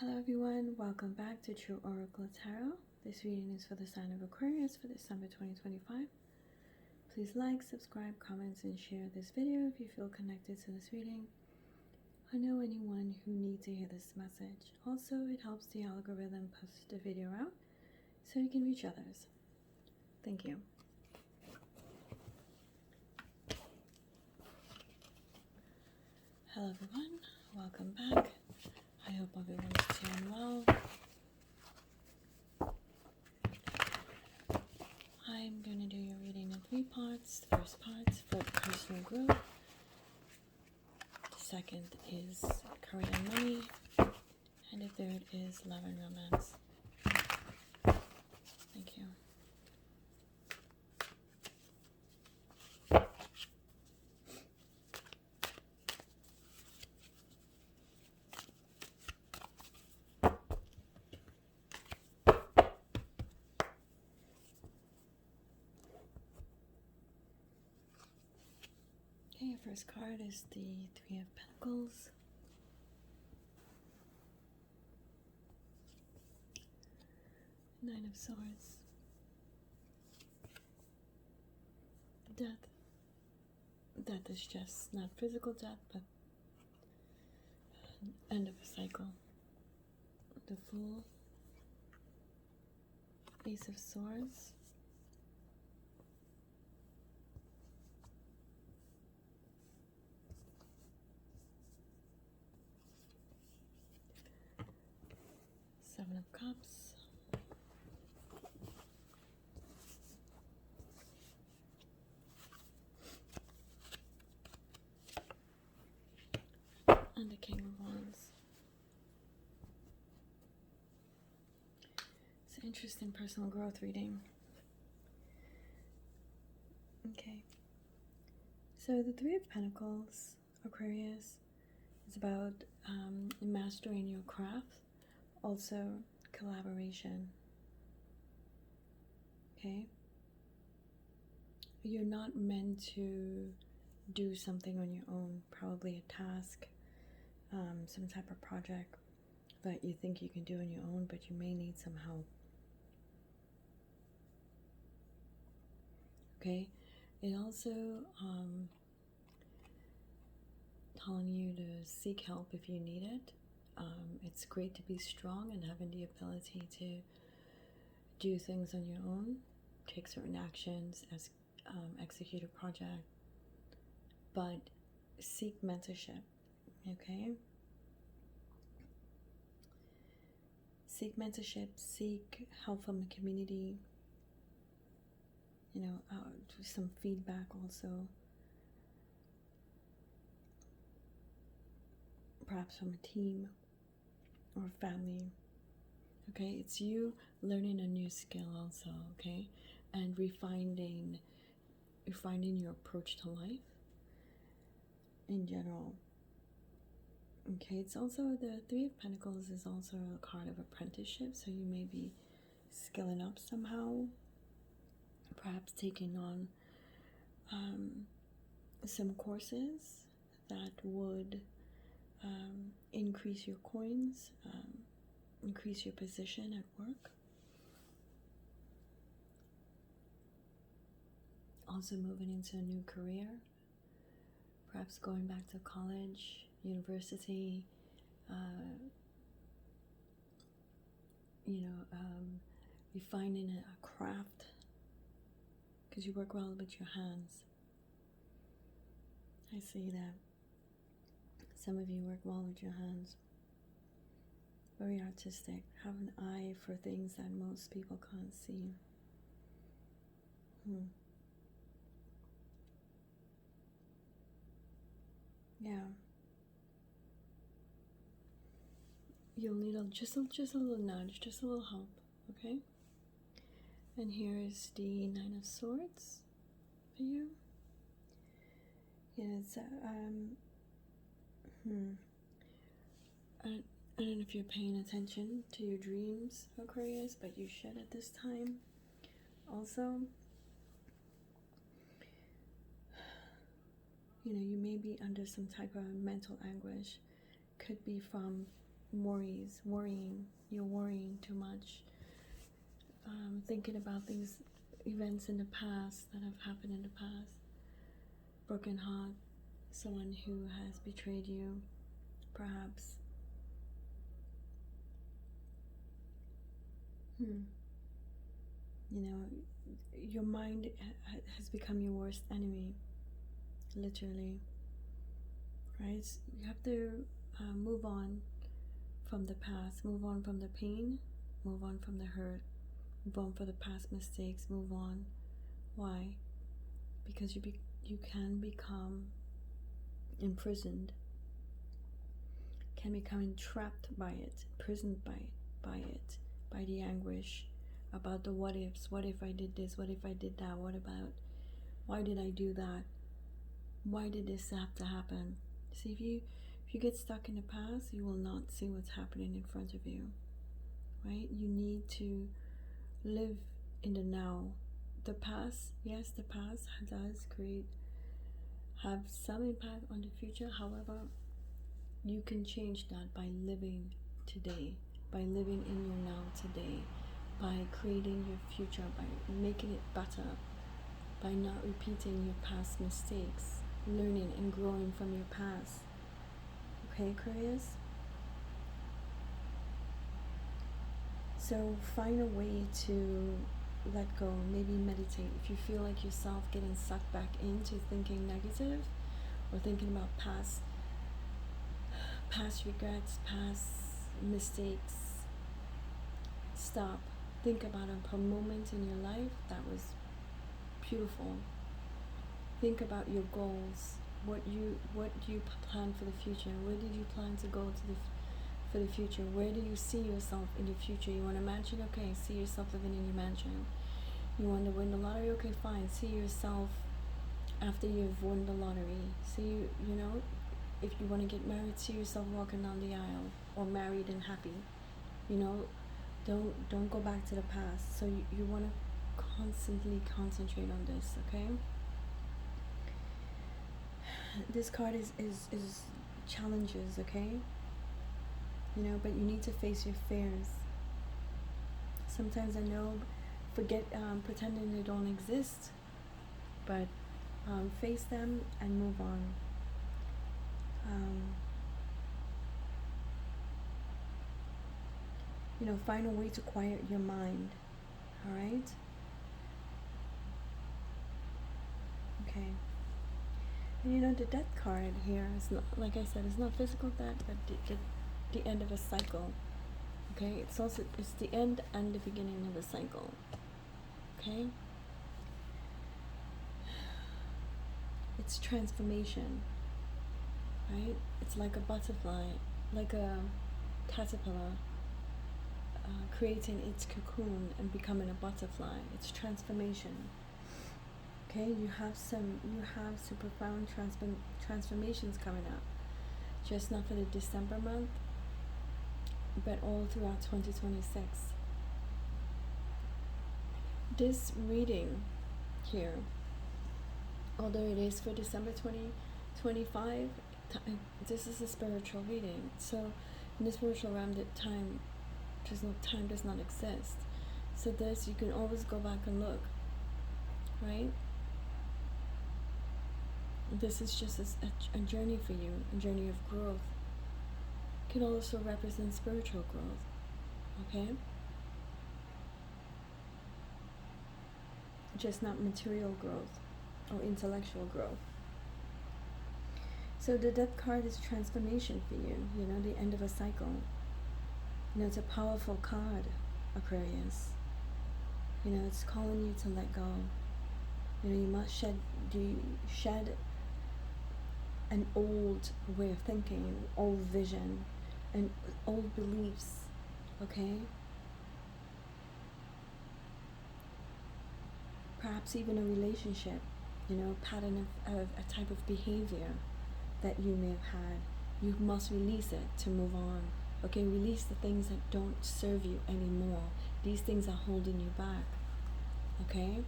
Hello everyone, welcome back to True Oracle Tarot. This reading is for the sign of Aquarius for December 2025. Please like, subscribe, comment, and share this video if you feel connected to this reading or know anyone who needs to hear this message. Also, it helps the algorithm push the video out so you can reach others. Thank you. Hello everyone, welcome back. I hope everyone's doing well. I'm going to do your reading in 3 parts. The first part is for personal growth. The second is career and money. And the third is love and romance. Thank you. Okay, your first card is the 3 of Pentacles. Nine of Swords. Death. Death is just not physical death, but end of a cycle. The Fool. Ace of Swords. Seven of Cups. And the King of Wands. It's an interesting personal growth reading. Okay. So the 3 of Pentacles, Aquarius, is about mastering your craft. Also, collaboration. Okay? You're not meant to do something on your own, probably a task, some type of project that you think you can do on your own, but you may need some help. Okay? It also telling you to seek help if you need it. It's great to be strong and having the ability to do things on your own, take certain actions, as execute a project, but seek mentorship. Okay? Seek mentorship, seek help from the community, some feedback also. Perhaps from a team or family. Okay, it's you learning a new skill also, okay, and refining your approach to life in general. Okay, it's also the 3 of Pentacles is also a card of apprenticeship, so you may be skilling up somehow, perhaps taking on some courses that would increase your coins, increase your position at work. Also moving into a new career, perhaps going back to college, university, refining a craft, because you work well with your hands. I see that. Some of you work well with your hands. Very artistic. Have an eye for things that most people can't see. Yeah. You'll need just a little nudge, just a little help, okay? And here is the 9 of Swords for you. It's I don't know if you're paying attention to your dreams, Aquarius, but you should at this time. Also, you may be under some type of mental anguish. Could be from worrying. You're worrying too much, thinking about these events in the past that have happened in the past. Broken heart, someone who has betrayed you, perhaps. You know, your mind has become your worst enemy, literally. Right? You have to move on from the past, move on from the pain, move on from the hurt, move on from the past mistakes, move on. Why? Because you can become imprisoned, can become entrapped by it, imprisoned by it, by the anguish about the what ifs. What if I did this? What if I did that? What about, why did I do that? Why did this have to happen? See, if you get stuck in the past, you will not see what's happening in front of you, right? You need to live in the now. The past, yes, the past does have some impact on the future. However, you can change that by living today, by living in your now today, by creating your future, by making it better, by not repeating your past mistakes, learning and growing from your past. Okay, Aquarius? So find a way to let go, maybe meditate. If you feel like yourself getting sucked back into thinking negative or thinking about past regrets, past mistakes, stop. Think about a moment in your life that was beautiful. Think about your goals. What do you plan for the future? Where did you plan to go for the future? Where do you see yourself in the future? You want a mansion? Okay, see yourself living in your mansion. You want to win the lottery? Okay, fine. See yourself after you've won the lottery. See, you know, if you want to get married, see yourself walking down the aisle, or married and happy. You know, don't go back to the past. So you want to constantly concentrate on this, okay? This card is challenges, okay? You know, but you need to face your fears. Sometimes I know, forget pretending they don't exist, but face them and move on. You know, find a way to quiet your mind. All right? Okay. And you know, the death card here is not, like I said, it's not physical death, but the end of a cycle. Okay? It's the end and the beginning of a cycle. Okay? It's transformation. Right? It's like a butterfly, like a caterpillar, creating its cocoon and becoming a butterfly. It's transformation. Okay, you have some profound transformations coming up, just not for the December month, but all throughout 2026. This reading here, although it is for December 2025, this is a spiritual reading. So in the spiritual realm, time does not exist. So this, you can always go back and look, right? This is just a journey for you, a journey of growth. It can also represent spiritual growth, okay? Just not material growth or intellectual growth. So the death card is transformation for you, you know, the end of a cycle. You know, it's a powerful card, Aquarius. You know, it's calling you to let go. You know, you must shed an old way of thinking, old vision, and old beliefs, okay? Perhaps even a relationship, you know, pattern of a type of behavior that you may have had. You must release it to move on. Okay, release the things that don't serve you anymore. These things are holding you back. Okay?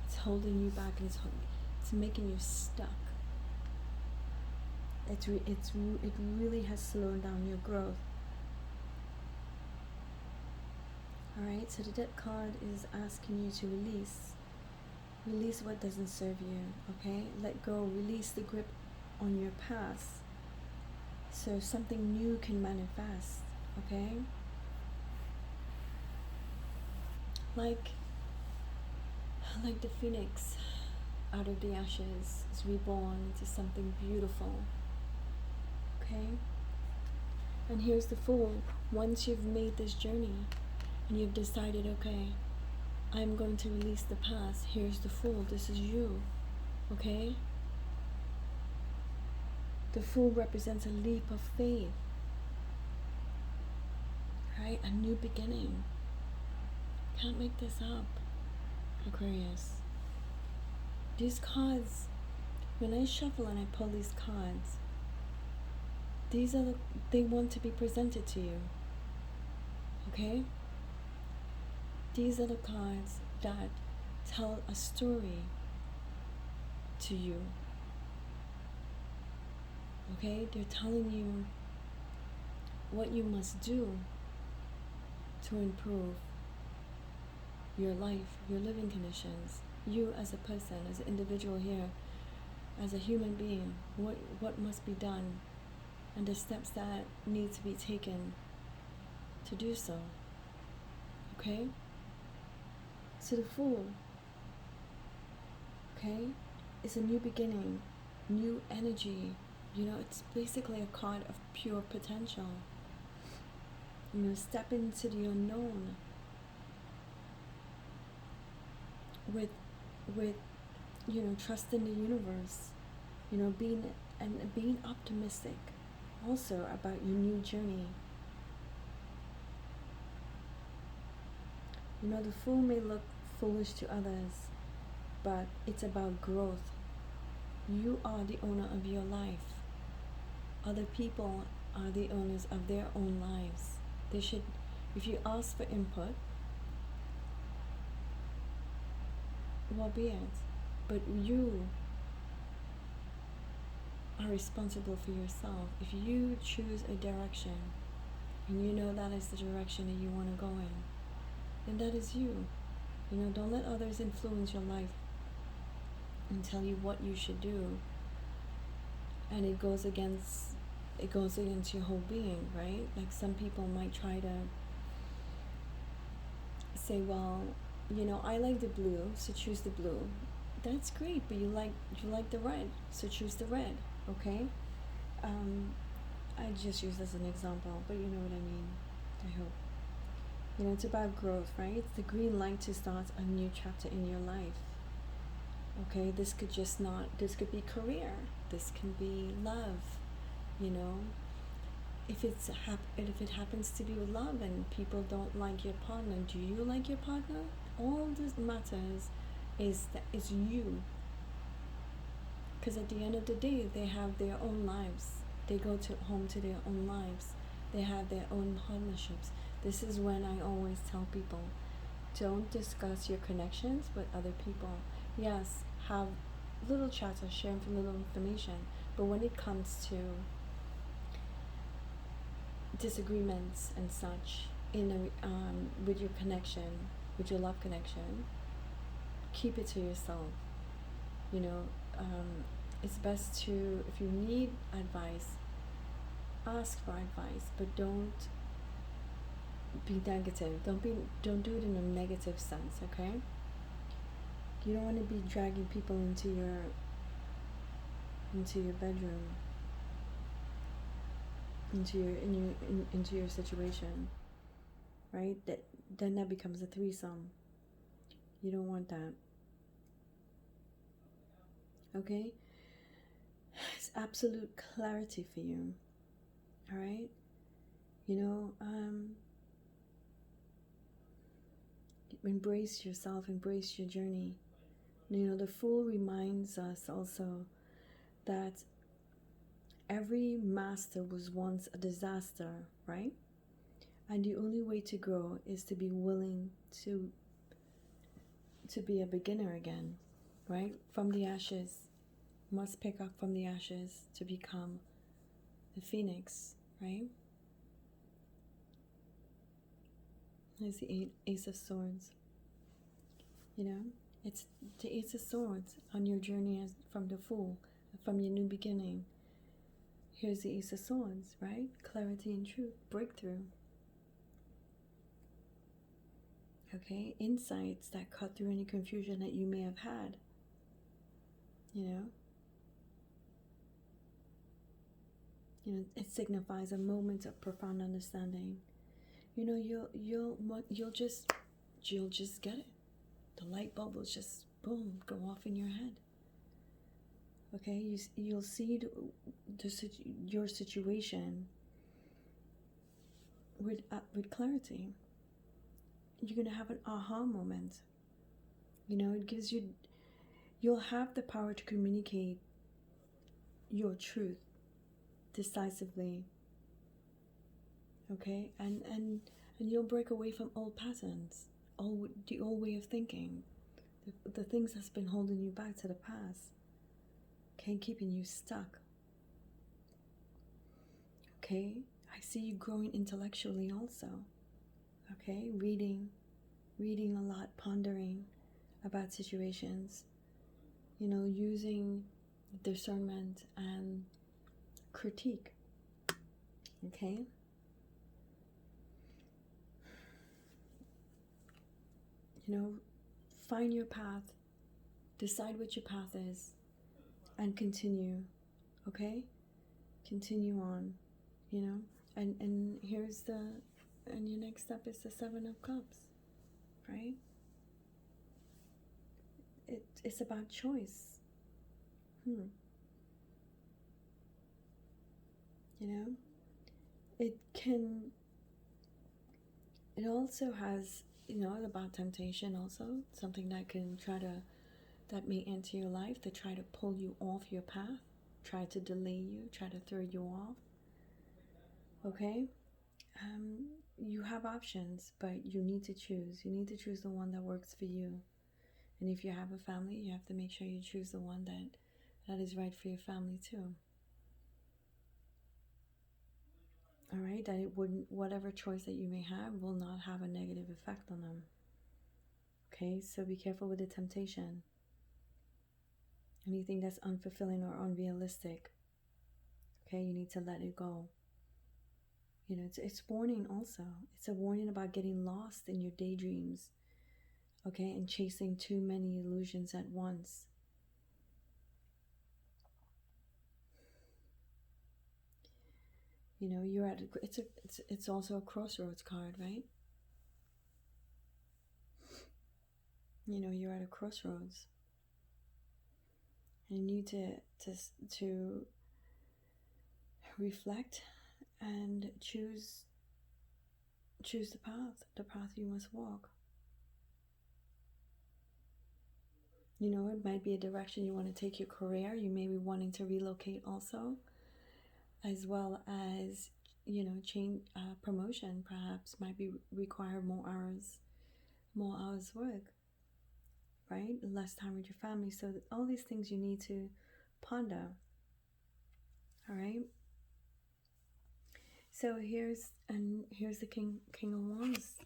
It's holding you back, and it's making you stuck. It really has slowed down your growth. Alright, so the Death card is asking you to release what doesn't serve you, okay? Let go, release the grip on your past so something new can manifest, okay? Like the phoenix out of the ashes is reborn into something beautiful, okay? And here's the Fool. Once you've made this journey and you've decided, okay, I'm going to release the past, here's the Fool. This is you, okay? The Fool represents a leap of faith, right? A new beginning. Can't make this up, Aquarius. These cards, when I shuffle and I pull these cards, these are they want to be presented to you, okay? These are the cards that tell a story to you, okay? They're telling you what you must do to improve your life, your living conditions, you as a person, as an individual here, as a human being, what must be done, and the steps that need to be taken to do so, okay? So the Fool, okay, is a new beginning, new energy, you know, it's basically a card of pure potential. You know, step into the unknown with you know, trust in the universe, you know, being optimistic also about your new journey. You know, the Fool may look foolish to others, but it's about growth. You are the owner of your life. Other people are the owners of their own lives. They should, if you ask for input, well, be it. But you are responsible for yourself. If you choose a direction and you know that is the direction that you want to go in, then that is you. You know, don't let others influence your life and tell you what you should do. And it goes against your whole being, right? Like some people might try to say, well, you know, I like the blue, so choose the blue. That's great, but you like the red, so choose the red, okay? I just use as an example, but you know what I mean, I hope. You know, it's about growth, right? It's the green light to start a new chapter in your life. Okay, this could be career, this can be love, you know. If it happens to be with love and people don't like your partner, do you like your partner? All this matters is that it's you. Because at the end of the day, they have their own lives. They go home to their own lives. They have their own partnerships. This is when I always tell people, don't discuss your connections with other people. Yes, have little chats or share little information, but when it comes to disagreements and such with your connection, with your love connection, keep it to yourself. You know, it's best to, if you need advice, ask for advice, but don't be negative. Don't do it in a negative sense, okay? You don't want to be dragging people into your bedroom, into your situation, right? Then that becomes a threesome. You don't want that. Okay? It's absolute clarity for you. All right? You know, embrace yourself, embrace your journey. You know, the Fool reminds us also that every master was once a disaster, right? And the only way to grow is to be willing to be a beginner again, right? From the ashes, must pick up from the ashes to become the phoenix, right? Here's the Ace of Swords. You know, it's the Ace of Swords on your journey from the Fool, from your new beginning. Here's the Ace of Swords, right? Clarity and truth, breakthrough. Okay, insights that cut through any confusion that you may have had. You know, it signifies a moment of profound understanding. You know, you'll just get it. The light bulb will just boom go off in your head. Okay, you'll see your situation with clarity. You're gonna have an aha moment. You know, it gives you. You'll have the power to communicate your truth decisively. Okay, and you'll break away from old patterns, the old way of thinking, the things that's been holding you back to the past. Okay, keeping you stuck. Okay, I see you growing intellectually also. Okay, reading a lot, pondering about situations. You know, using discernment and critique. Okay. You know, find your path, decide what your path is, and continue. Okay, continue on. You know, and here's and your next step is the Seven of Cups, right? It's about choice. You know, it also has, about temptation also, something that can that may enter your life to try to pull you off your path, try to delay you, try to throw you off. Okay? You have options, but you need to choose. You need to choose the one that works for you. And if you have a family, you have to make sure you choose the one that is right for your family too. All right? That it wouldn't, whatever choice that you may have will not have a negative effect on them. Okay? So be careful with the temptation. Anything that's unfulfilling or unrealistic, okay, you need to let it go. You know, it's warning also. It's a warning about getting lost in your daydreams, okay, and chasing too many illusions at once. You know, you're at it's also a crossroads card, right? You know, you're at a crossroads, and you need to reflect and choose the path you must walk. You know, it might be a direction you want to take your career. You may be wanting to relocate also, as well as, change promotion perhaps might be require more hours work, right? Less time with your family. So all these things you need to ponder. All right. So here's the King of Wands,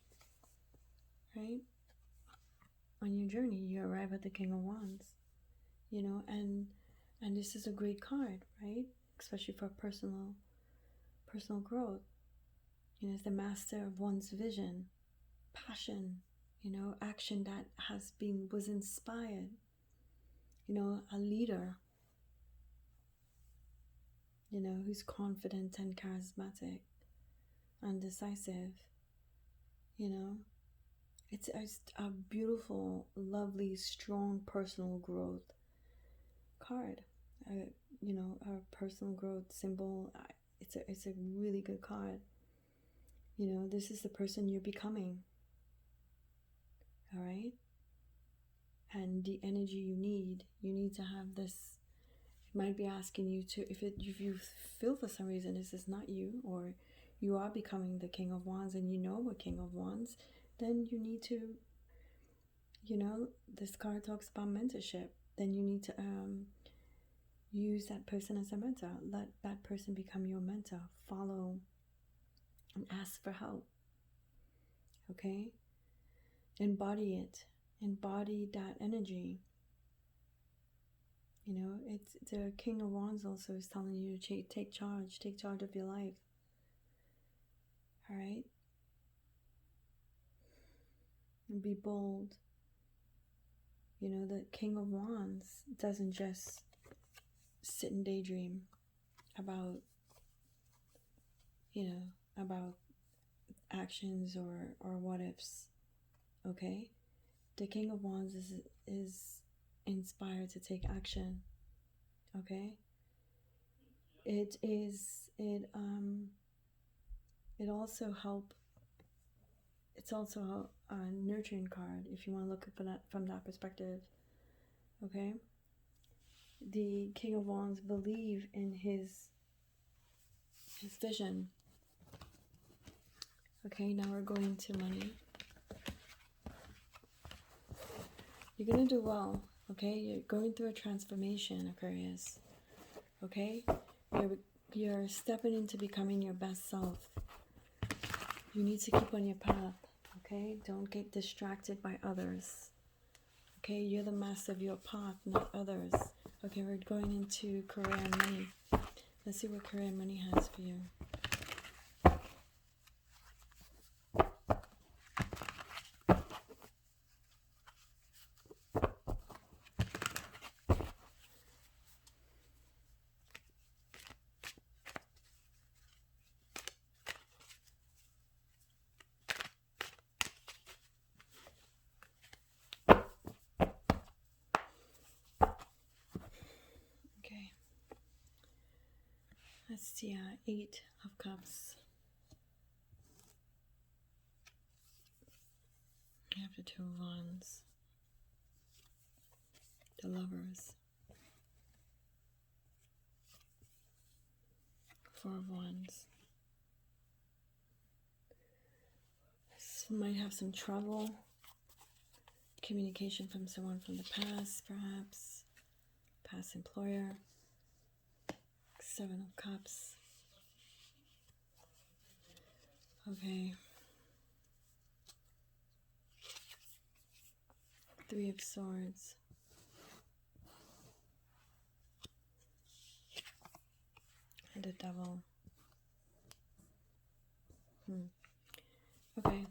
right? On your journey, you arrive at the King of Wands, and this is a great card, right? Especially for personal growth. It's the master of one's vision, passion, action that was inspired, a leader, who's confident and charismatic and decisive. It's a beautiful, lovely, strong personal growth card. A personal growth symbol. It's a really good card. This is the person you're becoming. All right. And the energy you need to have this. It might be asking you to, if you feel for some reason this is not you, or you are becoming the King of Wands and you know a King of Wands, then you need to, this card talks about mentorship. Then you need to use that person as a mentor. Let that person become your mentor. Follow and ask for help. Okay? Embody it. Embody that energy. You know, it's the King of Wands also is telling you to take charge of your life. All right? And be bold. You know, the King of Wands doesn't just sit and daydream about, you know, about actions or what ifs. Okay? The King of Wands is inspired to take action. Okay? It also help. It's also a nurturing card if you want to look at that from that perspective. Okay? The King of Wands believe in his vision. Okay, now we're going to money. You're going to do well. Okay? You're going through a transformation, Aquarius. Okay? You're stepping into becoming your best self. You need to keep on your path. Okay? Don't get distracted by others. Okay? You're the master of your path, not others. Okay, we're going into career and money. Let's see what career and money has for you. Okay. Let's see, 8 of Cups. You have the 2 of Wands. The Lovers. 4 of Wands. This might have some trouble. Communication from someone from the past, perhaps. Past employer. 7 of Cups. Okay. 3 of Swords. And a Devil. Okay.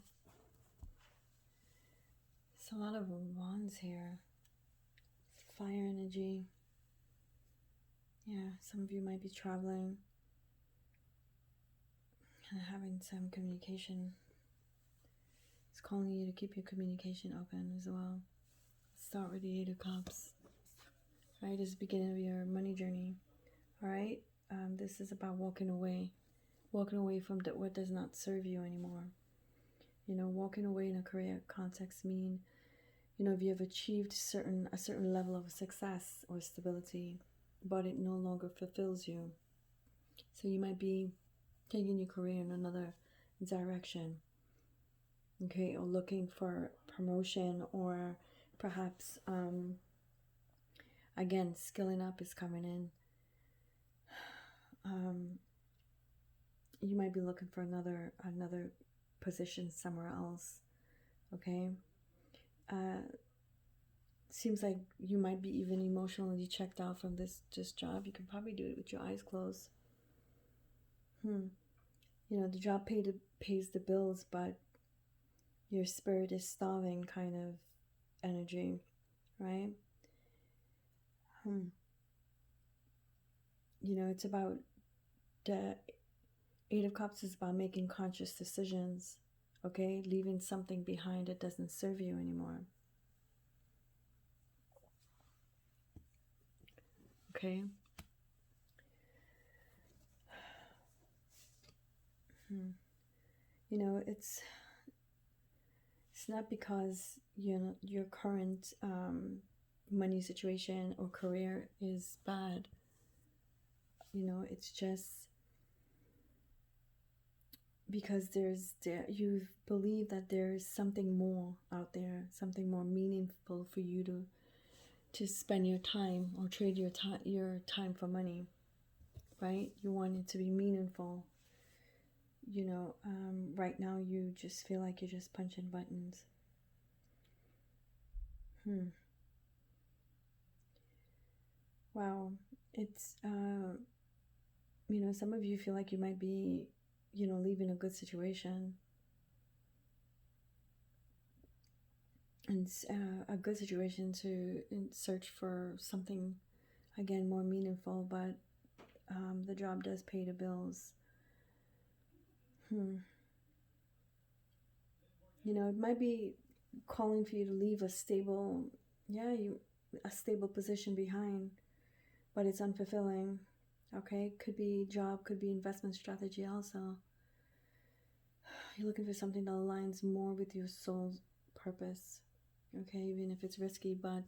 It's a lot of wands here. Fire energy. Yeah, some of you might be traveling and having some communication. It's calling you to keep your communication open as well. Start with the 8 of Cups. Right, this is the beginning of your money journey. All right, this is about walking away from what does not serve you anymore. You know, walking away in a career context mean, you know, if you have achieved a certain level of success or stability, but it no longer fulfills you. So you might be taking your career in another direction. Okay, or looking for promotion, or perhaps again, skilling up is coming in. You might be looking for another position somewhere else. Okay, seems like you might be even emotionally checked out from this job. You can probably do it with your eyes closed. You know, the job pays the bills, but your spirit is starving, kind of energy, right? You know, it's about the 8 of Cups is about making conscious decisions, okay? Leaving something behind that doesn't serve you anymore. Okay? You know, it's not because, you know, your current money situation or career is bad. You know, it's just because you believe that there's something more out there, something more meaningful for you to spend your time, or trade your time for money, right? You want it to be meaningful. right now you just feel like you're just punching buttons. Wow. It's, some of you feel like you might be, leaving a good situation. And a good situation to search for something, again, more meaningful, but the job does pay the bills. It might be calling for you to leave a stable position behind, but it's unfulfilling. Okay, could be job, could be investment strategy also. You're looking for something that aligns more with your soul's purpose. Okay, even if it's risky, but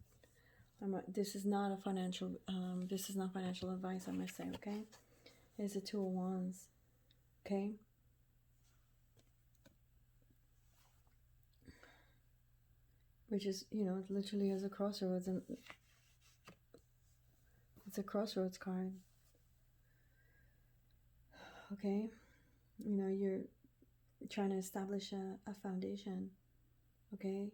this is not financial advice, I must say. Okay, it's a Two of Wands. Okay, which is, it literally has a crossroads, and it's a crossroads card. Okay, you're trying to establish a foundation, okay,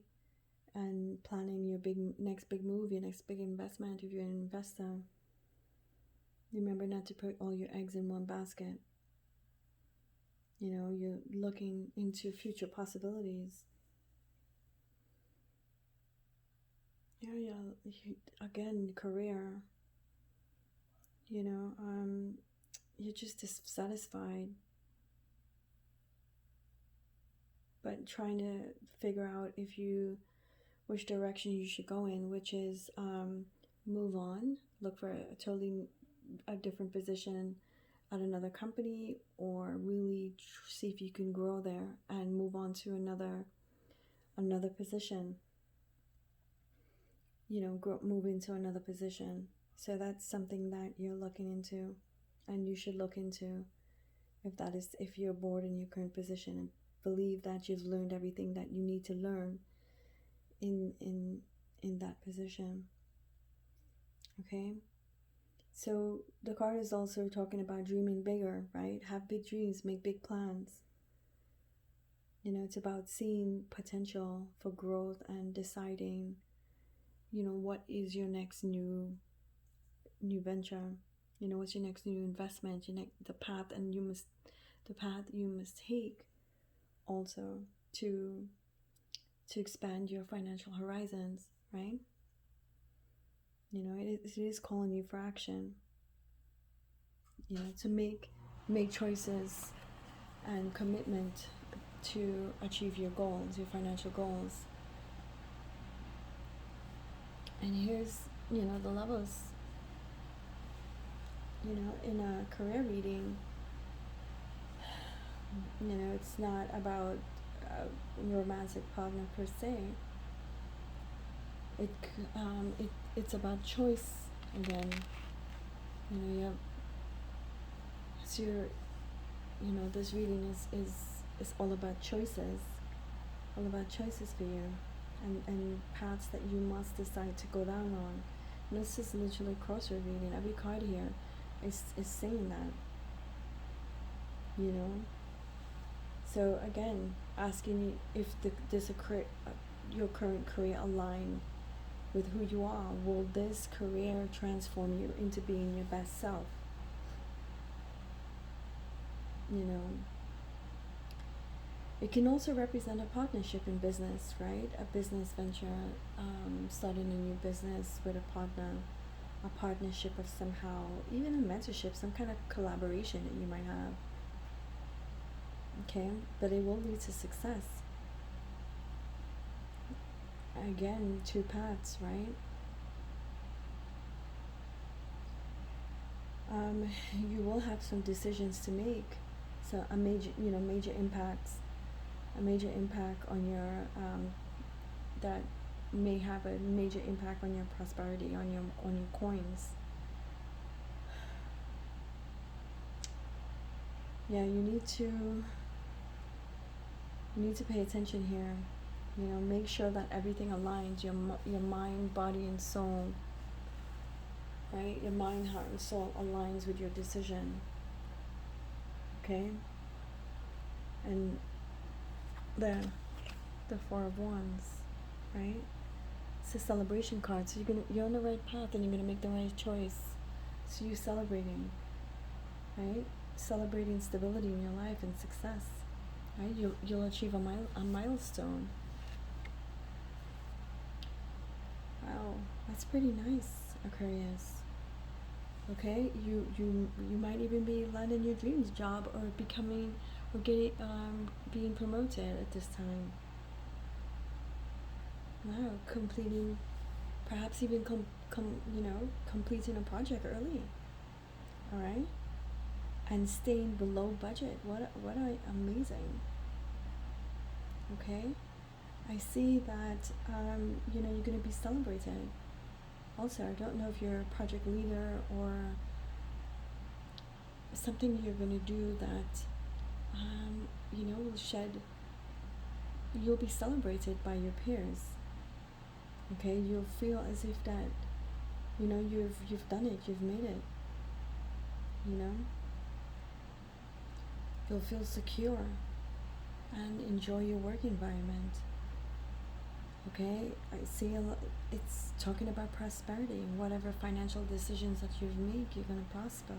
and planning your next big move, your next big investment. If you're an investor, remember not to put all your eggs in one basket. You're looking into future possibilities. Again, career, you're just dissatisfied, but trying to figure out which direction you should go in, which is move on, look for a different position at another company, or really see if you can grow there and move on to another position. Move into another position. So that's something that you're looking into, and you should look into, if you're bored in your current position and believe that you've learned everything that you need to learn in that position. Okay, so the card is also talking about dreaming bigger, right? Have big dreams, make big plans. It's about seeing potential for growth and deciding, what is your next new venture. What's your next new investment, the path you must take also to expand your financial horizons, right? It is calling you for action, to make choices and commitment to achieve your goals, your financial goals. And here's, the levels. In a career reading, it's not about a romantic partner per se. It's about choice again. This reading is all about choices, for you, and paths that you must decide to go down on. And this is literally crossroad reading. Every card here is saying that. So again, asking you if your current career align with who you are. Will this career transform you into being your best self? It can also represent a partnership in business, right? A business venture, starting a new business with a partner, a partnership of somehow, even a mentorship, some kind of collaboration that you might have. Okay, but it will lead to success. Again, two paths, right? You will have some decisions to make. So a major impact on your that may have a major impact on your prosperity, on your coins. Yeah, you need to pay attention here. Make sure that everything aligns, your mind, body, and soul. Right? Your mind, heart, and soul aligns with your decision. Okay? And the Four of Wands, right? It's a celebration card. So you're on the right path, and you're gonna make the right choice. So you're celebrating, right? Celebrating stability in your life and success, right? You'll achieve a milestone. Wow, that's pretty nice, Aquarius. Okay, you might even be landing your dreams job, or becoming, or getting being promoted at this time. Wow, completing, perhaps even completing a project early. All right, and staying below budget. What amazing. Okay, I see that you're going to be celebrated. Also, I don't know if you're a project leader or something you're going to do that will shed. You'll be celebrated by your peers. Okay, you'll feel as if that you've done it, you've made it. You'll feel secure and enjoy your work environment. Okay, I see it's talking about prosperity. Whatever financial decisions that you've made, you're going to prosper,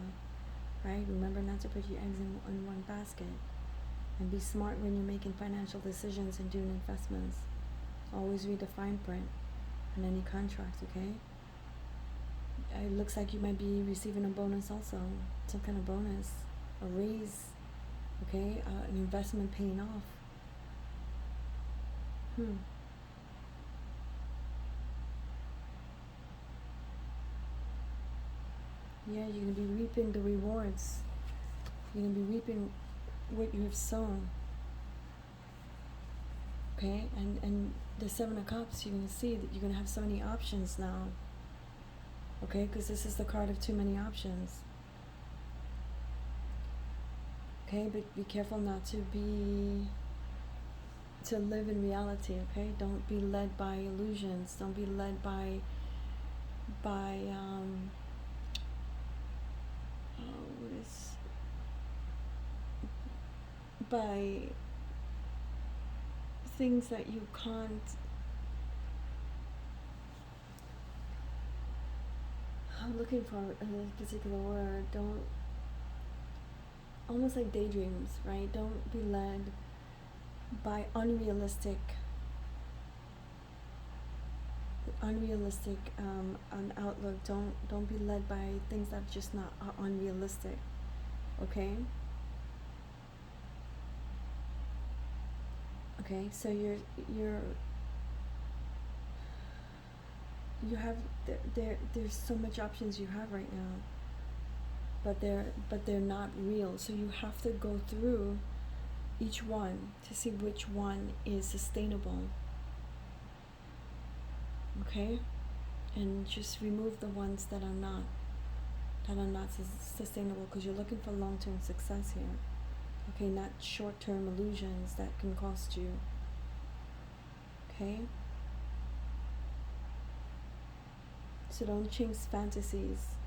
right? Remember not to put your eggs in one basket, and be smart when you're making financial decisions and doing investments. Always read the fine print on any contract, okay? It looks like you might be receiving a bonus also, some kind of bonus, a raise, okay? An investment paying off. Yeah, you're going to be reaping the rewards. You're going to be reaping what you have sown. Okay, and the Seven of Cups, you're going to see that you're going to have so many options now. Okay, because this is the card of too many options. Okay, but be careful not to live in reality, okay? Don't be led by illusions. Don't be led by things that you can't. I'm looking for a particular word. Don't, almost like daydreams, right? Don't be led by unrealistic an outlook. Don't be led by things that are just not unrealistic. Okay. Okay, so you have there's so much options you have right now, but they're not real. So you have to go through each one to see which one is sustainable. Okay, and just remove the ones that are not sustainable, because you're looking for long-term success here. Okay, not short-term illusions that can cost you. Okay, so don't chase fantasies,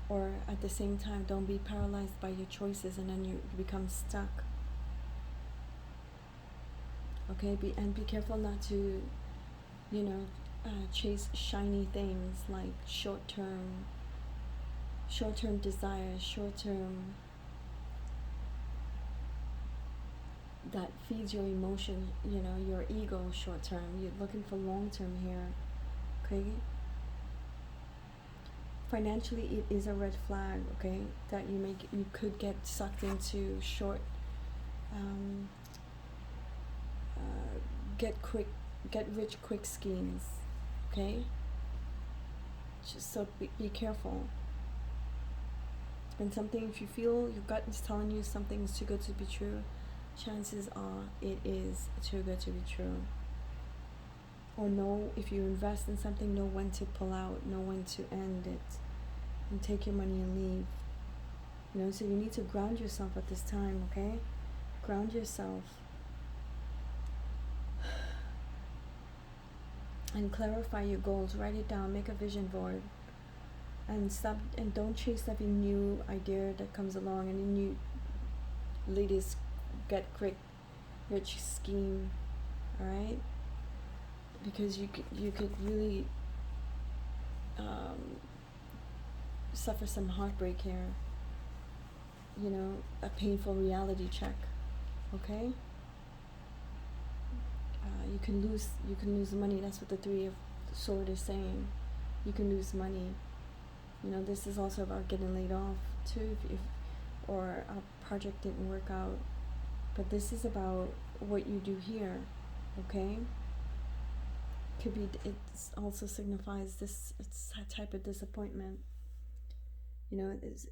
or at the same time don't be paralyzed by your choices and then you become stuck. Okay, be careful not to chase shiny things like short-term desires, short-term that feeds your emotion, your ego. Short-term, you're looking for long-term here. Okay, financially it is a red flag, okay, that you could get sucked into short get rich quick schemes. Okay, just so be careful. And something, if you feel your gut is telling you something is too good to be true, chances are it is too good to be true. Or know, if you invest in something, know when to pull out, know when to end it, and take your money and leave. So you need to ground yourself at this time, okay? Ground yourself. And clarify your goals. Write it down. Make a vision board. And stop, and don't chase every new idea that comes along, any latest get quick rich scheme, all right? Because you could really suffer some heartbreak here. You know, a painful reality check. Okay. You can lose money. That's what the Three of Swords is saying. You can lose money. You know, this is also about getting laid off too, if or a project didn't work out. But this is about what you do here. Okay. Could be. It also signifies this. It's a type of disappointment. You know, it's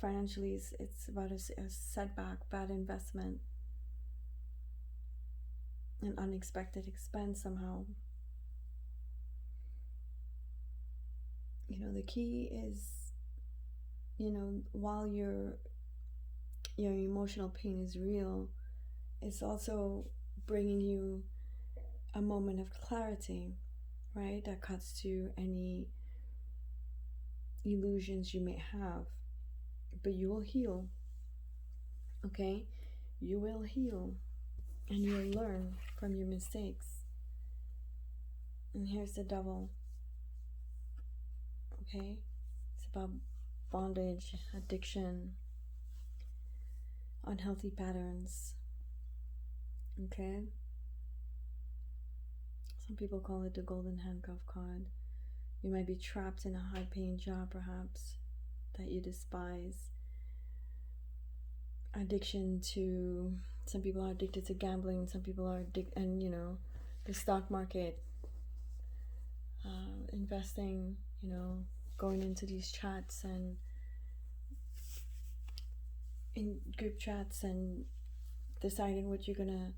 financially. It's about a setback, bad investment, an unexpected expense somehow. You know, the key is, you know, while your emotional pain is real, it's also bringing you a moment of clarity, right? That cuts to any illusions you may have. But you will heal, okay? You will heal, and you'll learn from your mistakes. And here's the Devil, okay? It's about bondage, addiction, unhealthy patterns, okay? Some people call it the golden handcuff card. You might be trapped in a high-paying job, perhaps, that you despise. Addiction to, some people are addicted to gambling, some people are addicted, and you know, the stock market, investing, you know, going into these chats and in group chats and deciding what you're gonna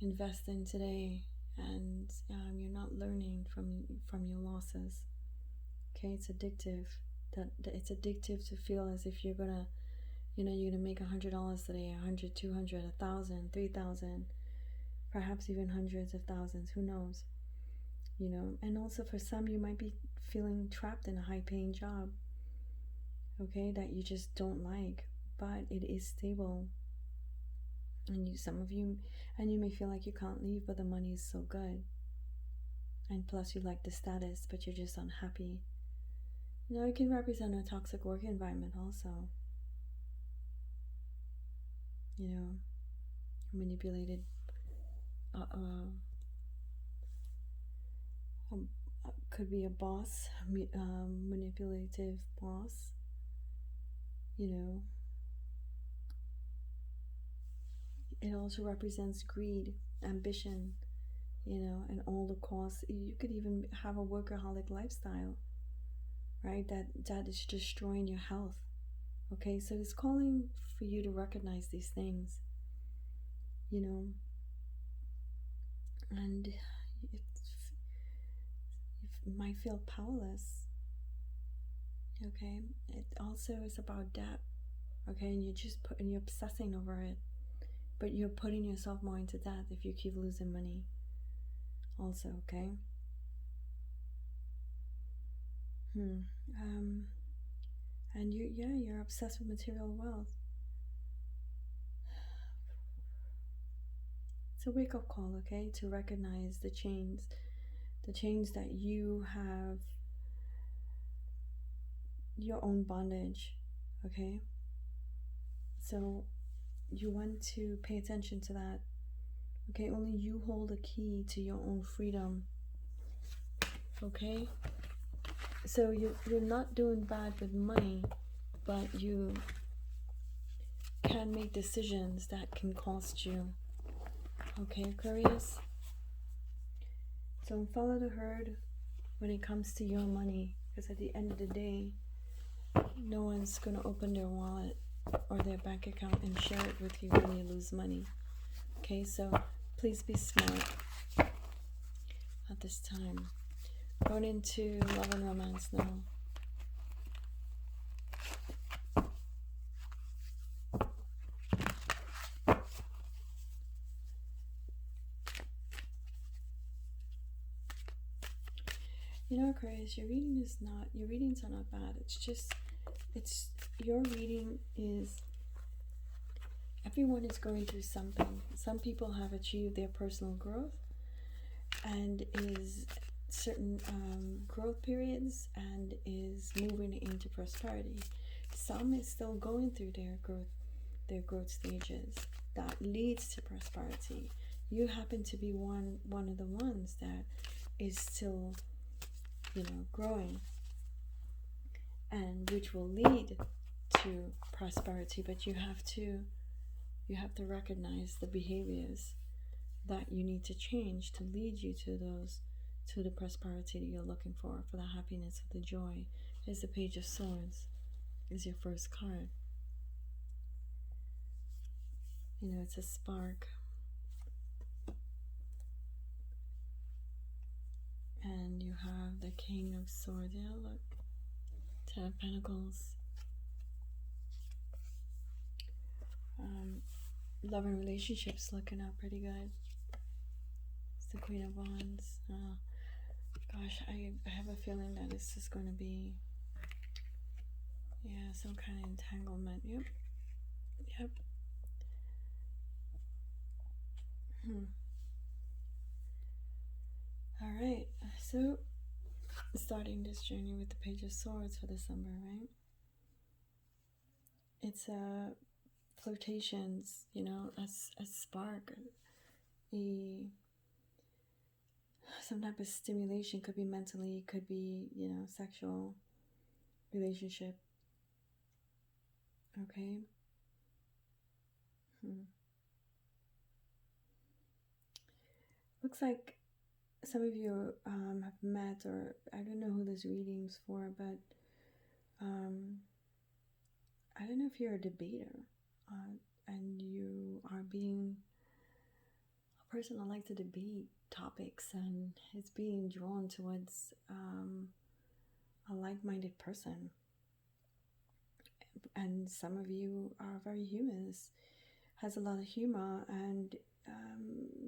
invest in today, and you're not learning from your losses. Okay, it's addictive. That it's addictive to feel as if you're gonna, you know, you're gonna make $100 today, 100, 200, 1,000, 3,000, perhaps even hundreds of thousands. Who knows? You know, and also for some, you might be feeling trapped in a high-paying job. Okay, that you just don't like, but it is stable. And some of you, and you may feel like you can't leave, but the money is so good. And plus, you like the status, but you're just unhappy. You know, it can represent a toxic work environment also. You know, manipulated, could be a boss, manipulative boss. You know, it also represents greed, ambition, you know, and all the costs. You could even have a workaholic lifestyle, right? That is destroying your health. Okay, so it's calling for you to recognize these things, you know, and you might feel powerless. Okay, it also is about debt. Okay, and you're obsessing over it, but you're putting yourself more into debt if you keep losing money. Also, okay. And you're obsessed with material wealth. It's a wake-up call, okay, to recognize the chains that you have, your own bondage, okay? So you want to pay attention to that, okay? Only you hold the key to your own freedom, okay? So you're not doing bad with money, but you can make decisions that can cost you, okay, Aquarius? So follow the herd when it comes to your money, because at the end of the day, no one's going to open their wallet or their bank account and share it with you when you lose money. Okay, so please be smart at this time. Going into love and romance now. You know, Aquarius, your readings are not bad. Your reading is everyone is going through something. Some people have achieved their personal growth and is certain growth periods and is moving into prosperity. Some is still going through their growth stages that leads to prosperity. You happen to be one of the ones that is still, growing, and which will lead to prosperity. But you have to recognize the behaviors that you need to change to lead you to the prosperity that you're looking for the happiness, for the joy. Is the Page of Swords is your first card. It's a spark. And you have the King of Swords. Yeah, look. Ten of Pentacles. Love and relationships looking out pretty good. It's the Queen of Wands. Gosh, I have a feeling that it's just going to be, some kind of entanglement. Yep. All right, so starting this journey with the Page of Swords for December, right? It's flirtations, a spark, some type of stimulation. Could be mentally, could be, sexual relationship. Okay. Looks like some of you have met, or I don't know who this reading's for, but I don't know if you're a debater and you are being a person that likes to debate topics and is being drawn towards a like-minded person. And some of you are very humorous, has a lot of humor, and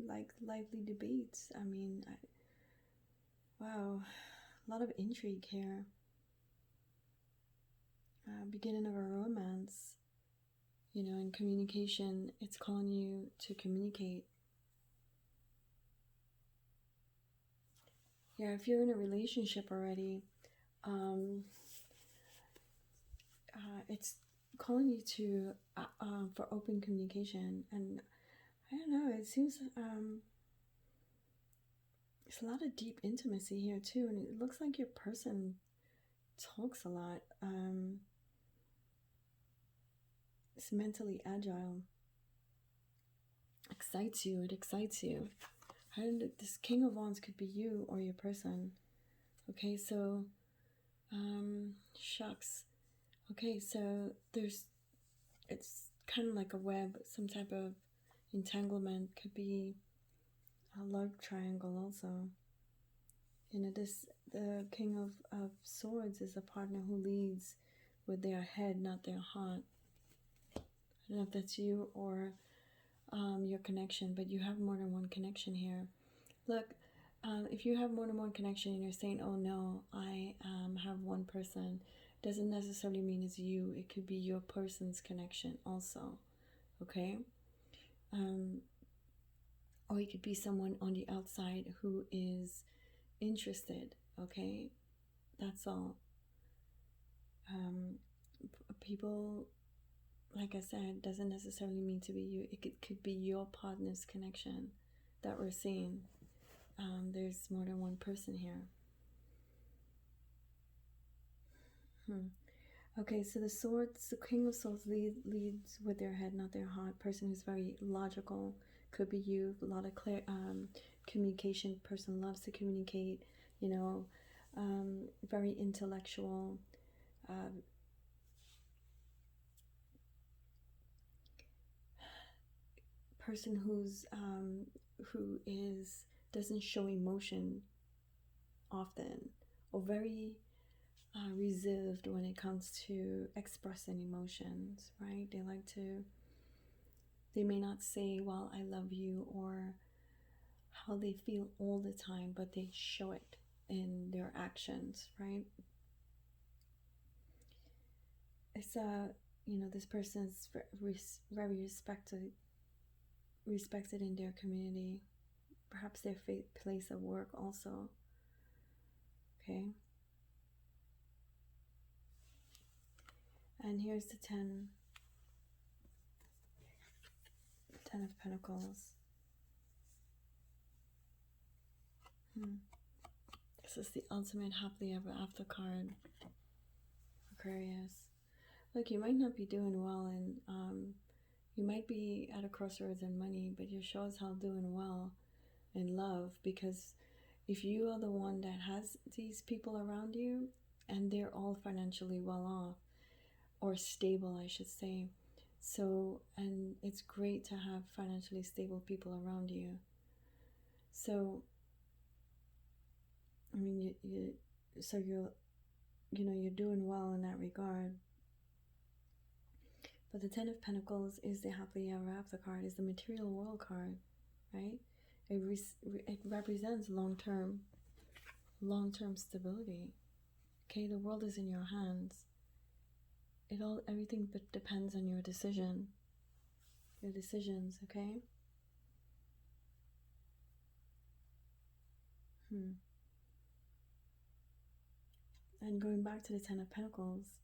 like lively debates. Wow, a lot of intrigue here. Beginning of a romance, in communication. It's calling you to communicate. Yeah, if you're in a relationship already, it's calling you to for open communication. And I don't know, it seems there's a lot of deep intimacy here too, and it looks like your person talks a lot. It's mentally agile. Excites you. It excites you. This King of Wands could be you or your person. Okay, so shucks. Okay, so it's kind of like a web, some type of entanglement. Could be a love triangle also. The King of Swords is a partner who leads with their head, not their heart. I don't know if that's you or your connection, but you have more than one connection here. Look, if you have more than one connection and you're saying, oh no, I have one person, doesn't necessarily mean it's you. It could be your person's connection also, okay? Or it could be someone on the outside who is interested, okay? That's all. People, like I said, doesn't necessarily mean to be you. It could be your partner's connection that we're seeing. There's more than one person here. Okay, so the King of Swords leads with their head, not their heart. Person who's very logical, could be you. A lot of clear communication. Person loves to communicate. Very intellectual. Person who doesn't show emotion often, or very reserved when it comes to expressing emotions, right? They may not say, well, I love you, or how they feel all the time, but they show it in their actions, right? It's this person's very respected in their community, perhaps their place of work also. Okay. And here's the 10 of Pentacles. This is the ultimate happily ever after card, Aquarius. Look, you might not be doing well, and you might be at a crossroads in money, but you sure as hell doing well in love, because if you are the one that has these people around you and they're all financially well off, or stable, I should say. So, and it's great to have financially stable people around you. So, I mean, you're doing well in that regard. But the 10 of Pentacles is the happily ever after card, is the material world card, right? It represents long-term stability. Okay, the world is in your hands. Everything depends on your decisions, okay? And going back to the 10 of Pentacles,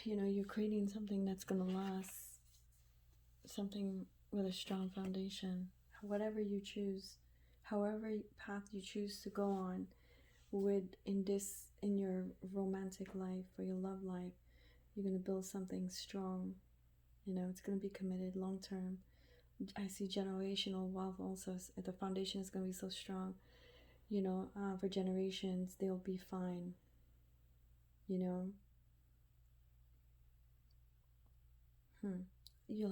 you're creating something that's going to last, something with a strong foundation. Whatever you choose, however path you choose to go on in your romantic life or your love life, you're going to build something strong. It's going to be committed long term. I see generational wealth also. The foundation is going to be so strong. For generations, they'll be fine. You'll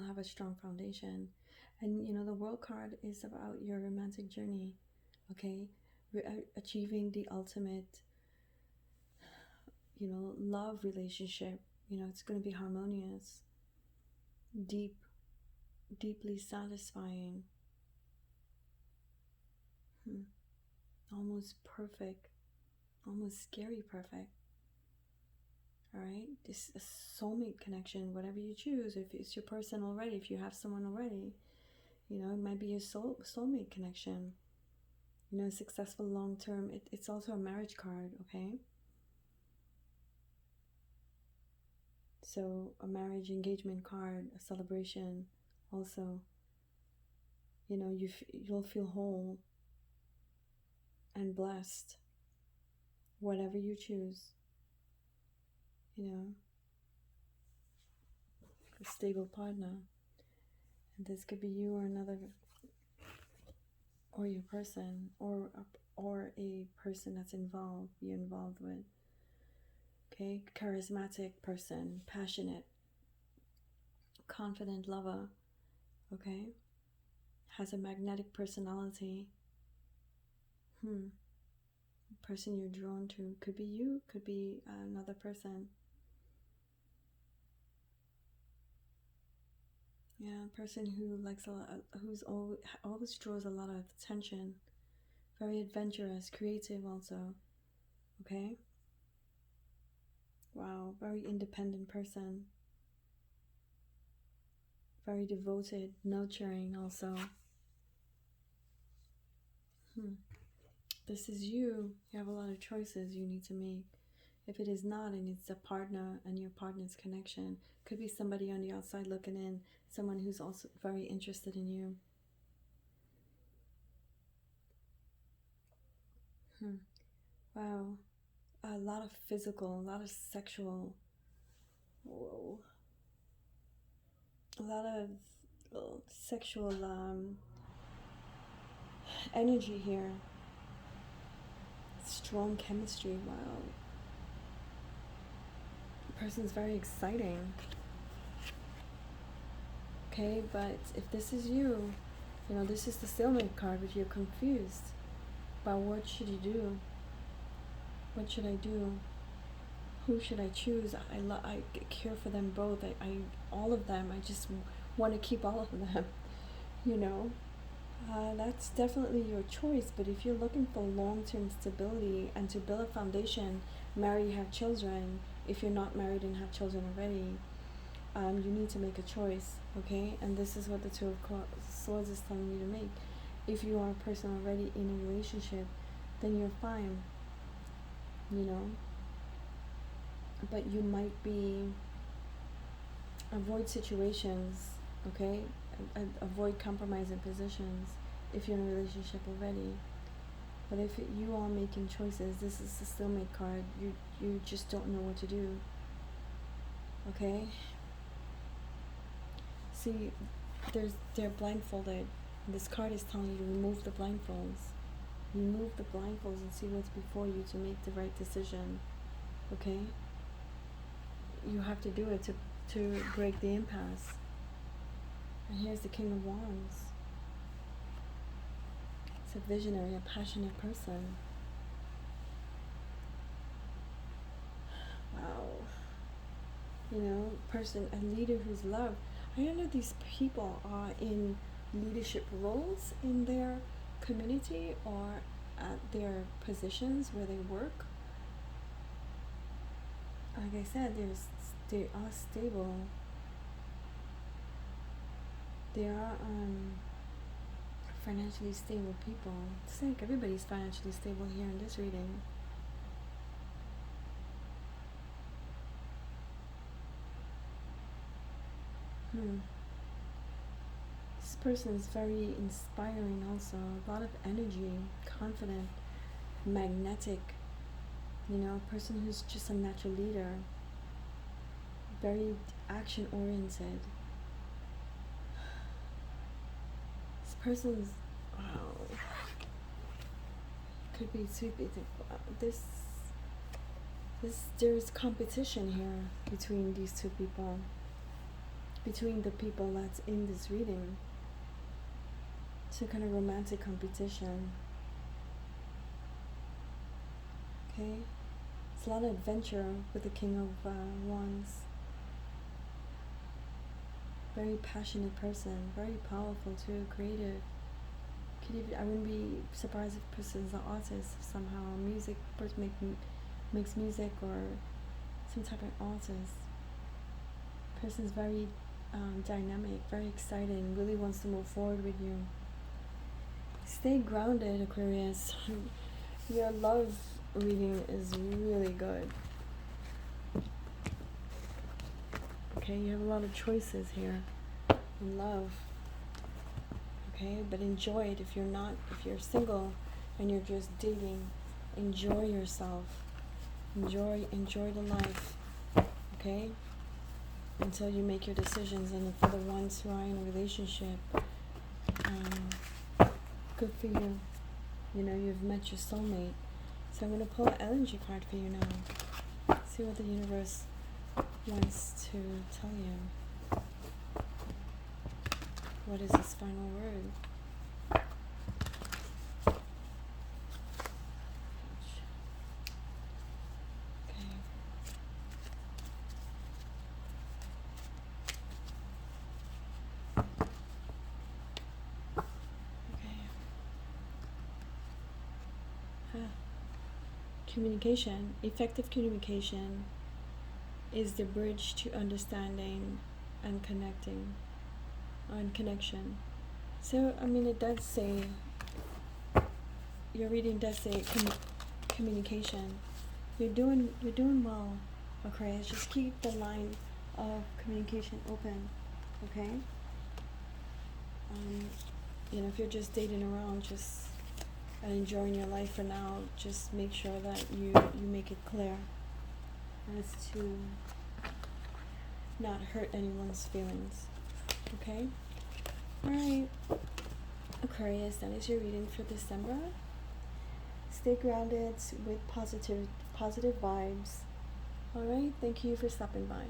have a strong foundation. And the world card is about your romantic journey, okay? Achieving the ultimate, love relationship. It's going to be harmonious, deeply satisfying, almost perfect, almost scary perfect. All right, this is a soulmate connection, whatever you choose. If it's your person already, if you have someone already, it might be a soulmate connection. Successful long-term. It's also a marriage card, okay? So a marriage engagement card, a celebration also. You'll feel whole and blessed, whatever you choose. A stable partner. And this could be you or another, or your person, or a person that's you're involved with. Okay, charismatic person, passionate, confident lover, okay, has a magnetic personality. Person you're drawn to, could be you, could be another person. Yeah, a person who likes who's always draws a lot of attention, very adventurous, creative also, okay? Wow, very independent person, very devoted, nurturing also. This is you. You have a lot of choices you need to make. If it is not, and it's a partner and your partner's connection, could be somebody on the outside looking in, someone who's also very interested in you. Wow. A lot of physical, a lot of sexual. Whoa. A lot of sexual energy here. Strong chemistry. Wow. The person's very exciting. Okay, but if this is you, this is the stalemate card. If you're confused about what should you do, what should I do, who should I choose? I care for them both. I all of them. I just want to keep all of them. That's definitely your choice. But if you're looking for long-term stability and to build a foundation, marry, have children, if you're not married and have children already, you need to make a choice, okay? And this is what the Two of Swords is telling you to make. If you are a person already in a relationship, then you're fine, you know? But you might avoid situations, okay? Avoid compromising positions if you're in a relationship already. But if you are making choices, this is the stalemate card. You just don't know what to do, okay? See, they're blindfolded. This card is telling you to remove the blindfolds. Remove the blindfolds and see what's before you to make the right decision, okay? You have to do it to break the impasse. And here's the King of Wands. It's a visionary, a passionate person. Wow. You know, person, a leader who's loved. I don't know, these people are in leadership roles in their community or at their positions where they work. Like I said, they are stable. They are financially stable people. It's like everybody's financially stable here in this reading. This person is very inspiring also. A lot of energy, confident, magnetic. You know, a person who's just a natural leader. Very action oriented. This person's, wow, could be sweeping. There's competition here between these two people. Between the people that's in this reading. It's a kind of romantic competition. Okay? It's a lot of adventure with the King of Wands. Very passionate person. Very powerful too. Creative. I wouldn't be surprised if the person's an artist somehow. Person makes music or some type of artist. Person's very dynamic, very exciting, really wants to move forward with you. Stay grounded, Aquarius. Your love reading is really good. Okay, you have a lot of choices here in love. Okay, but enjoy it. If you're single and you're just dating, enjoy yourself. Enjoy the life. Okay? Until you make your decisions. And for the ones who are in a relationship, good for you. You know, you've met your soulmate. So I'm going to pull an energy card for you now. See what the universe wants to tell you. What is his final word? Communication. Effective communication is the bridge to understanding and connecting, and connection. So, I mean, it does say, your reading does say communication. You're doing well, Aquarius. Just keep the line of communication open, okay? You know, if you're just dating around, just and enjoying your life for now, just make sure that you make it clear as to not hurt anyone's feelings. Okay? Alright. Aquarius, that is your reading for December. Stay grounded with positive vibes. Alright? Thank you for stopping by.